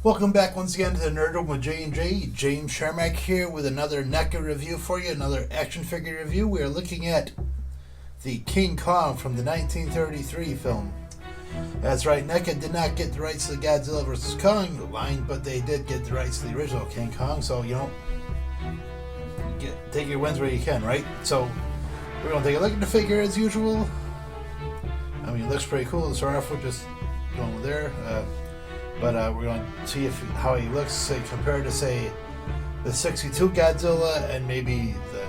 Welcome back once again to the Nerd Room with J&J. James Sharmack here with another NECA review for you, another action figure review. We are looking at the King Kong from the 1933 film. That's right, NECA did not get the rights to the Godzilla vs. Kong line, but they did get the rights to the original King Kong, so, you know, take your wins where you can, right? So, we're going to take a look at the figure as usual. I mean, it looks pretty cool to start off with, just going there. But we're going to see how he looks, say, compared to, say, the 62 Godzilla and maybe the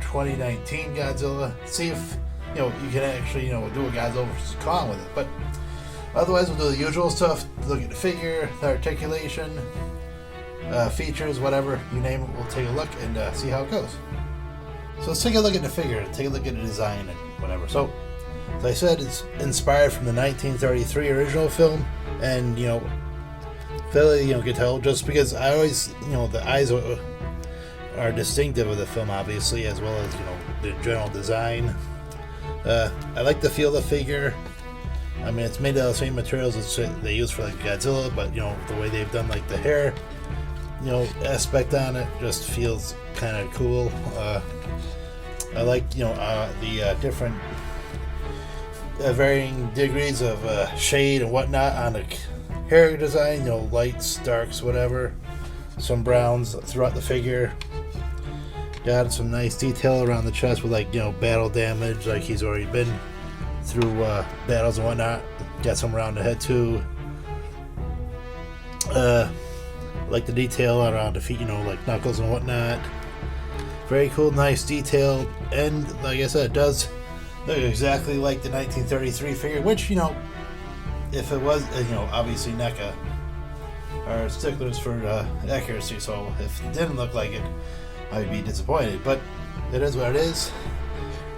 2019 Godzilla. See if, you know, you can actually, you know, do a Godzilla vs. Kong with it. But otherwise, we'll do the usual stuff. Look at the figure, the articulation, features, whatever, you name it. We'll take a look and see how it goes. So let's take a look at the figure, take a look at the design and whatever. So, as I said, it's inspired from the 1933 original film. And, you know, fairly, you know, can tell just because I always, you know, the eyes are distinctive of the film, obviously, as well as, you know, the general design. I like the feel of the figure. I mean, it's made out of the same materials as they use for like Godzilla, but, you know, the way they've done like the hair, you know, aspect on it just feels kind of cool. I like, you know, the different varying degrees of shade and whatnot on the hair design, you know, lights, darks, whatever, some browns throughout the figure. Got some nice detail around the chest with, like, you know, battle damage, like he's already been through battles and whatnot. Got some around the head too. Like the detail around the feet, you know, like knuckles and whatnot. Very cool, nice detail, and like I said, it does look exactly like the 1933 figure, which, you know, if it was, you know, obviously NECA are sticklers for accuracy, so if it didn't look like it, I'd be disappointed, but it is what it is.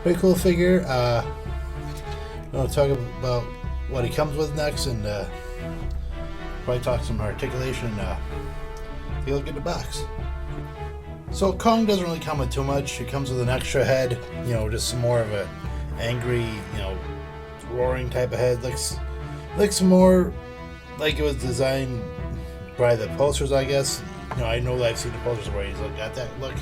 Pretty cool figure. I'll talk about what he comes with next, and probably talk some articulation, take a look at the box. So Kong doesn't really come with too much. It comes with an extra head, you know, just some more of a angry, you know, roaring type of head. Looks more like it was designed by the posters, I guess. You know, I know that I've seen the posters where he's got that look.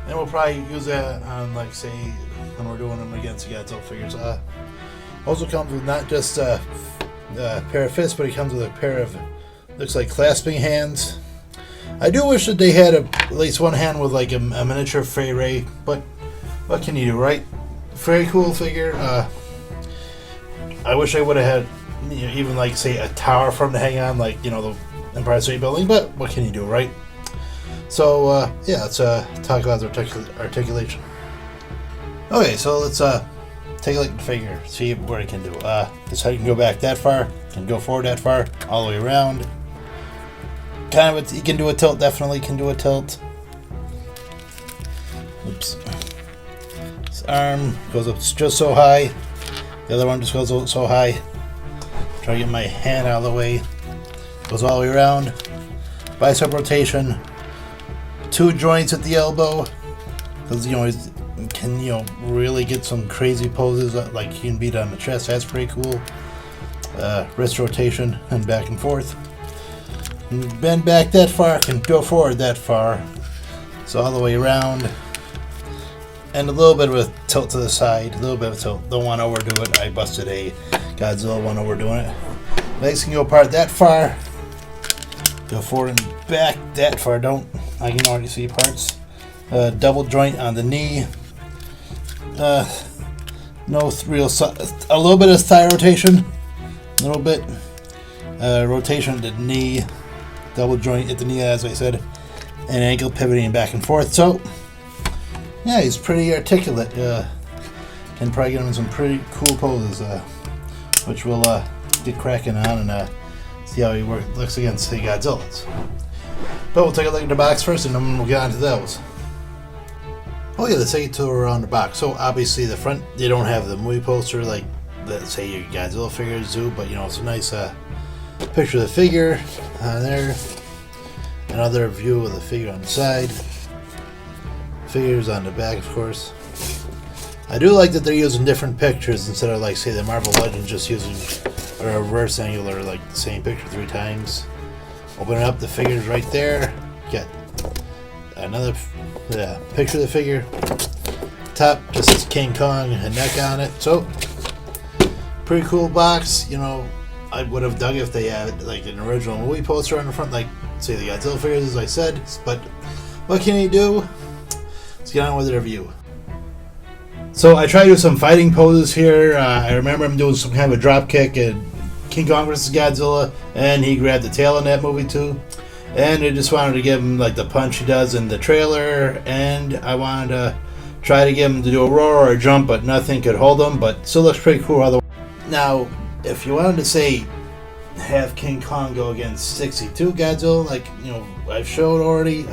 And we'll probably use that on, like, say, when we're doing them against the Godzilla figures. Also comes with not just a pair of fists, but he comes with a pair of, looks like, clasping hands. I do wish that they had at least one hand with, like, a miniature Fay Ray, but what can you do, right? Very cool figure. I wish I would have had, you know, even, like, say, a tower for him to hang on, like, you know, the Empire State Building, but what can you do, right? So, yeah, let's talk about the articulation. Okay, so let's take a look at the figure, see what it can do. This head can go back that far, can go forward that far, all the way around. Kind of, you can do a tilt, definitely can do a tilt. Oops. This arm goes up just so high. The other one just goes so high. Try to get my hand out of the way. Goes all the way around. Bicep rotation. 2 joints at the elbow. Because, you know, he can, you know, really get some crazy poses. Like he can beat on the chest. That's pretty cool. Wrist rotation and back and forth. And bend back that far. Can go forward that far. So all the way around. And a little bit of a tilt to the side, a little bit of a tilt. Don't want to overdo it. I busted a Godzilla one overdoing it. Legs can go apart that far. Go forward and back that far. I can already see parts. Double joint on the knee. No real, a little bit of thigh rotation. A little bit. Rotation at the knee. Double joint at the knee, as I said. And ankle pivoting back and forth. So, yeah, he's pretty articulate. Can probably get him in some pretty cool poses, which we'll get cracking on and see how he looks against the Godzillas. But we'll take a look at the box first, and then we'll get on to those. Oh yeah, let's take a tour around the box. So obviously the front, they don't have the movie poster like, let's say, your Godzilla figures do, but, you know, it's a nice picture of the figure on there. Another view of the figure on the side. Figures on the back, of course. I do like that they're using different pictures instead of, like, say, the Marvel Legends just using a reverse angular, like the same picture 3 times. Open it up, the figure's right there. Got another picture of the figure. Top just says King Kong and NECA on it. So, pretty cool box. You know, I would have dug if they had like an original movie poster on the front, like say the Godzilla figures, as I said. But what can you do? Let's get on with the review. So I tried to do some fighting poses here. I remember him doing some kind of a drop kick in King Kong vs. Godzilla, and he grabbed the tail in that movie too. And I just wanted to give him like the punch he does in the trailer, and I wanted to try to get him to do a roar or a jump, but nothing could hold him. But still looks pretty cool. Otherwise, now if you wanted to say have King Kong go against 62 Godzilla, like you know I've showed already,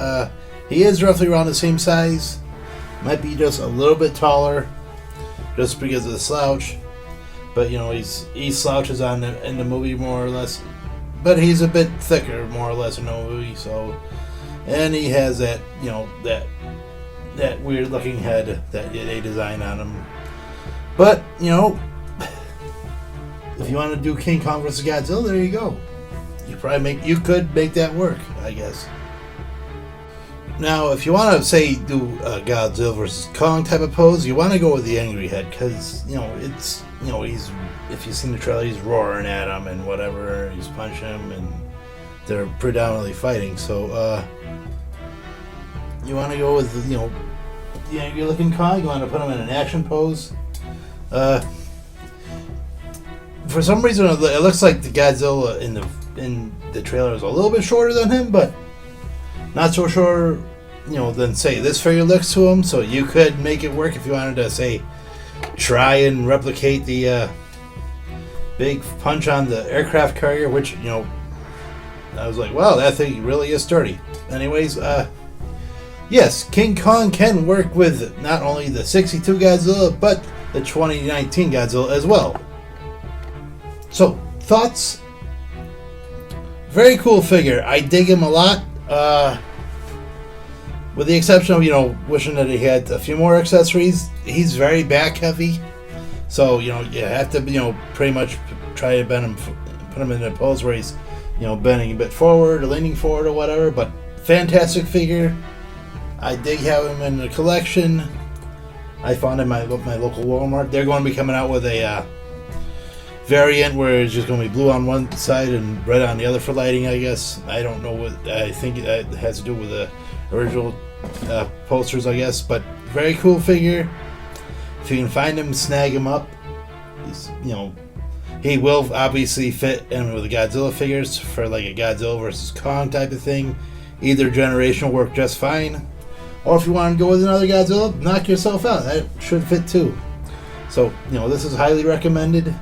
he is roughly around the same size. Might be just a little bit taller, just because of the slouch. But you know he slouches in the movie more or less. But he's a bit thicker, more or less, in the movie. So, and he has that that weird looking head that they design on him. But you know, if you want to do King Kong vs. Godzilla, there you go. You could make that work, I guess. Now, if you want to say do a Godzilla vs. Kong type of pose, you want to go with the angry head, because you know it's he's, if you've seen the trailer, he's roaring at him and whatever, he's punching him, and they're predominantly fighting. So you want to go with the angry looking Kong. You want to put him in an action pose. For some reason, it looks like the Godzilla in the trailer is a little bit shorter than him, but not so sure, than say this figure looks to him. So you could make it work if you wanted to say try and replicate the big punch on the aircraft carrier, which I was like, wow, that thing really is sturdy. Anyways, yes, King Kong can work with not only the 62 Godzilla but the 2019 Godzilla as well. So thoughts? Very cool figure. I dig him a lot. With the exception of, wishing that he had a few more accessories. He's very back heavy. So, you have to, pretty much try to bend him, put him in a pose where he's, bending a bit forward or leaning forward or whatever. But fantastic figure. I dig having him in the collection. I found him at my local Walmart. They're going to be coming out with a variant where it's just going to be blue on one side and red on the other for lighting, I guess. I don't know what. I think it has to do with the original posters, I guess. But very cool figure. If you can find him, snag him up. He's, he will obviously fit in with the Godzilla figures for like a Godzilla versus Kong type of thing. Either generation will work just fine. Or if you want to go with another Godzilla, knock yourself out. That should fit too. So, this is highly recommended.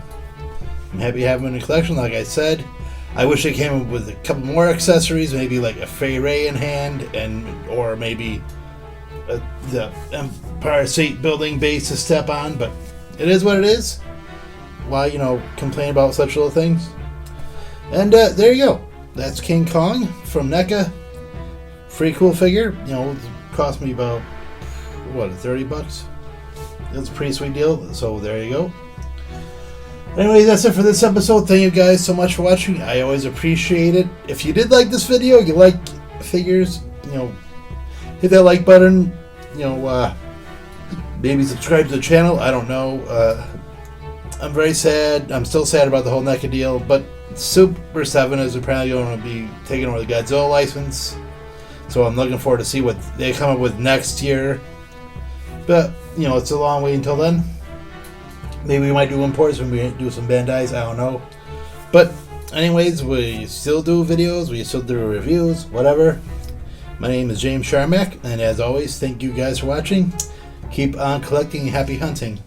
I'm happy to have them in the collection, like I said. I wish they came up with a couple more accessories, maybe like a Fay Ray in hand, or maybe the Empire State Building base to step on, but it is what it is. Why, complain about such little things? And there you go. That's King Kong from NECA. Pretty cool figure. It cost me about, $30? It's a pretty sweet deal, so there you go. Anyway, that's it for this episode. Thank you guys so much for watching. I always appreciate it. If you did like this video, you like figures, hit that like button. Maybe subscribe to the channel. I don't know. I'm very sad. I'm still sad about the whole NECA deal, but Super 7 is apparently going to be taking over the Godzilla license. So I'm looking forward to see what they come up with next year. But, it's a long way until then. Maybe we might do imports, maybe we do some Bandais, I don't know. But anyways, we still do videos, we still do reviews, whatever. My name is James Sharmack, and as always, thank you guys for watching. Keep on collecting, happy hunting.